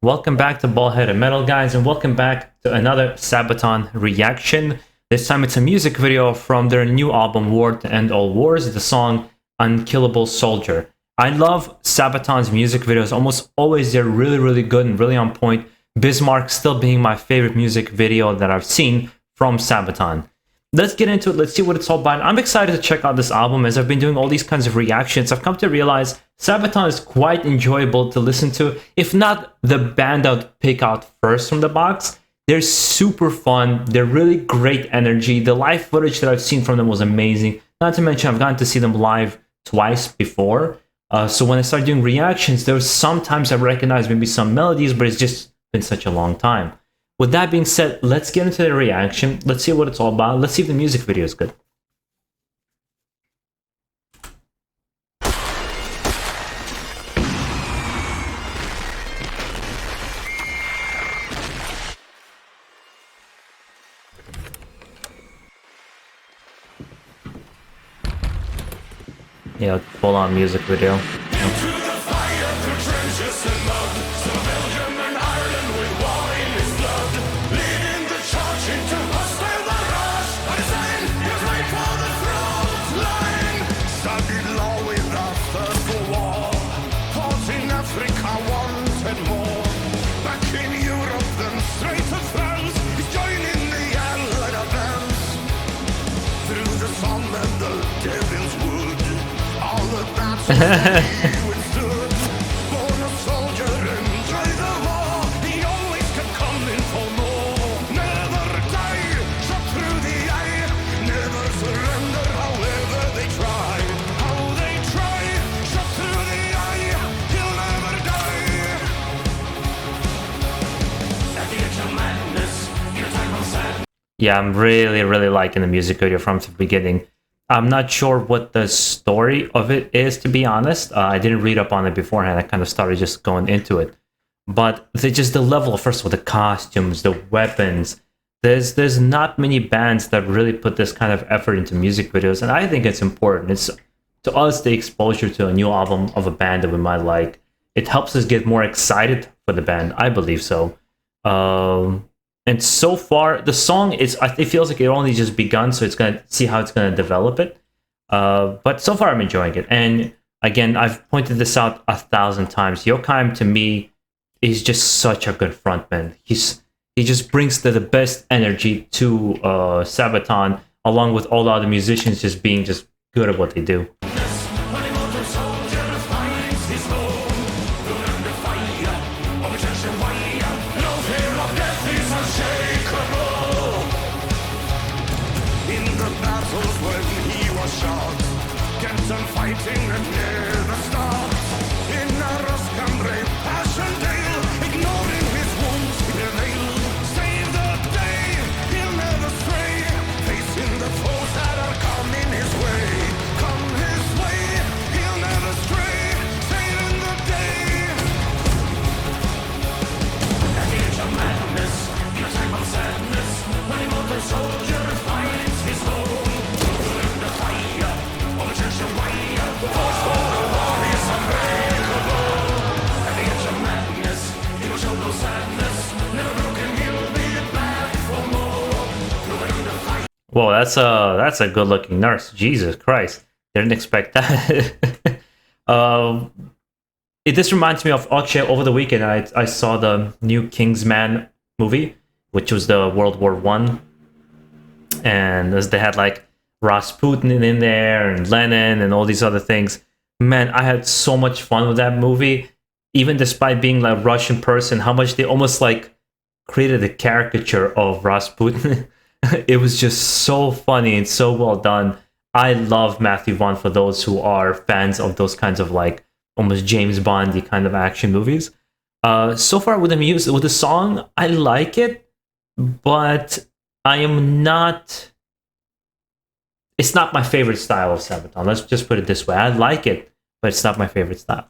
Welcome back to BaldHeaded Metal, guys, and welcome back to another Sabaton reaction. This time it's a music video from their new album, War to End All Wars, the song Unkillable Soldier. I love Sabaton's music videos. Almost always they're really good and really on point. Bismarck still being my favorite music video that I've seen from Sabaton. Let's get into it. Let's see what it's all about. I'm excited to check out this album. As I've been doing all these kinds of reactions, I've come to realize Sabaton is quite enjoyable to listen to. If not the band I'd pick out first from the box, they're super fun. They're really great energy. The live footage that I've seen from them was amazing. Not to mention I've gotten to see them live twice before. So when I start doing reactions, there's sometimes I recognize maybe some melodies, but it's just been such a long time. With that being said, let's get into the reaction. Let's see what it's all about. Let's see if the music video is good. Yeah, full-on music video. Yeah, I'm really liking the music video from the beginning. I'm not sure what the story of it is, to be honest. I didn't read up on it beforehand. I kind of started just going into it. But just the level, first of all, the costumes, the weapons. There's not many bands that really put this kind of effort into music videos, and I think it's important. It's, to us, the exposure to a new album of a band that we might like. It helps us get more excited for the band. I believe so. And so far, the song is, it feels like it only just begun, so it's gonna see how it's gonna develop it. But so far, I'm enjoying it. And again, I've pointed this out 1,000 times. Yochheim, to me, is just such a good frontman. He just brings the best energy to Sabaton, along with all the other musicians just being just good at what they do. Whoa, that's a good-looking nurse. Jesus Christ, didn't expect that. This reminds me of, actually, over the weekend I saw the new Kingsman movie, which was the World War I, and as they had like Rasputin in there and Lenin and all these other things. Man, I had so much fun with that movie, even despite being like a Russian person. How much they almost like created a caricature of Rasputin. It was just so funny and so well done. I love Matthew Vaughn, for those who are fans of those kinds of like almost James Bondy kind of action movies. So far with the song, I like it, but I am not. It's not my favorite style of Sabaton. Let's just put it this way. I like it, but it's not my favorite style.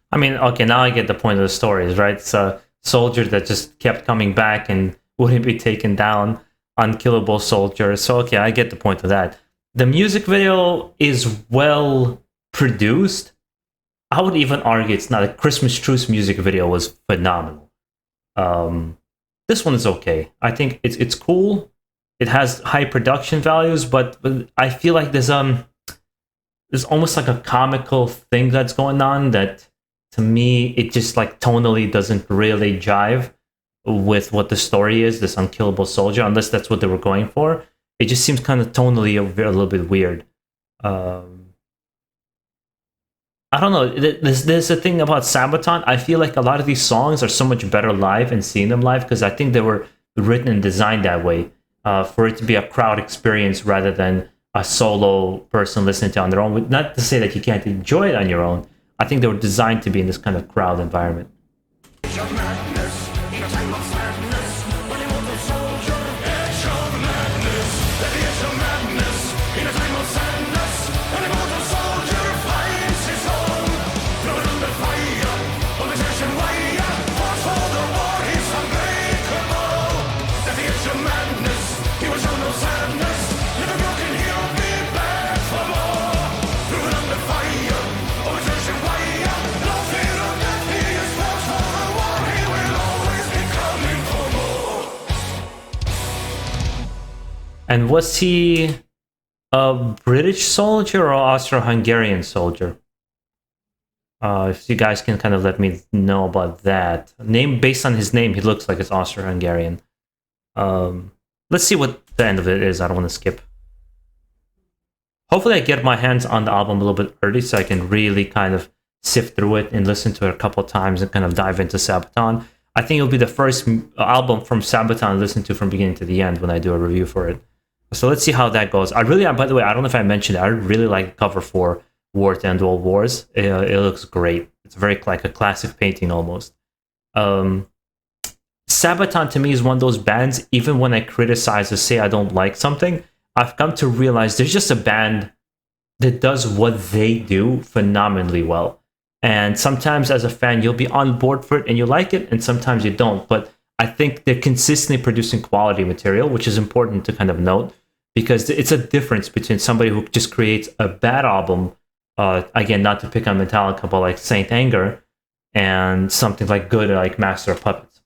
I mean, okay, now I get the point of the stories, right? It's a soldier that just kept coming back and wouldn't be taken down, unkillable soldier. So, okay, I get the point of that. The music video is well produced. I would even argue it's not. A Christmas Truce music video was phenomenal. This one is okay. I think it's cool. It has high production values, but I feel like there's almost like a comical thing that's going on that, to me, it just like tonally doesn't really jive with what the story is, this unkillable soldier, unless that's what they were going for. It just seems kind of tonally a little bit weird. I don't know. There's a thing about Sabaton. I feel like a lot of these songs are so much better live and seeing them live, because I think they were written and designed that way, for it to be a crowd experience rather than a solo person listening to it on their own. Not to say that you can't enjoy it on your own. I think they were designed to be in this kind of crowd environment. And was he a British soldier or Austro-Hungarian soldier? If you guys can kind of let me know about that. Name, based on his name, he looks like it's Austro-Hungarian. Let's see what the end of it is. I don't want to skip. Hopefully I get my hands on the album a little bit early so I can really kind of sift through it and listen to it a couple of times and kind of dive into Sabaton. I think it'll be the first album from Sabaton I listen to from beginning to the end when I do a review for it. So let's see how that goes. I really, by the way, I don't know if I mentioned it, I really like the cover for War to End All Wars. It looks great. It's very like a classic painting almost. Sabaton to me is one of those bands, even when I criticize or say I don't like something, I've come to realize there's just a band that does what they do phenomenally well. And sometimes as a fan, you'll be on board for it and you like it, and sometimes you don't. But I think they're consistently producing quality material, which is important to kind of note, because it's a difference between somebody who just creates a bad album, again, not to pick on Metallica, but like Saint Anger, and something like good like Master of Puppets.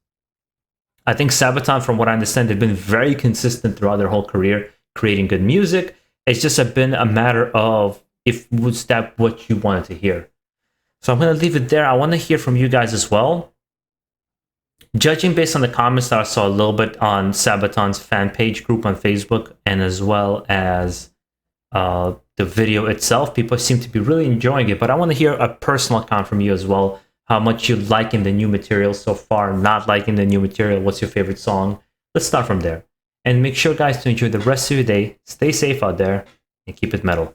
I think Sabaton, from what I understand, they've been very consistent throughout their whole career, creating good music. It's just been a matter of if was that what you wanted to hear. So I'm going to leave it there. I want to hear from you guys as well. Judging based on the comments that I saw a little bit on Sabaton's fan page group on Facebook, and as well as the video itself, people seem to be really enjoying it. But I want to hear a personal account from you as well. How much you liking the new material so far, not liking the new material, what's your favorite song? Let's start from there. And make sure, guys, to enjoy the rest of your day. Stay safe out there and keep it metal.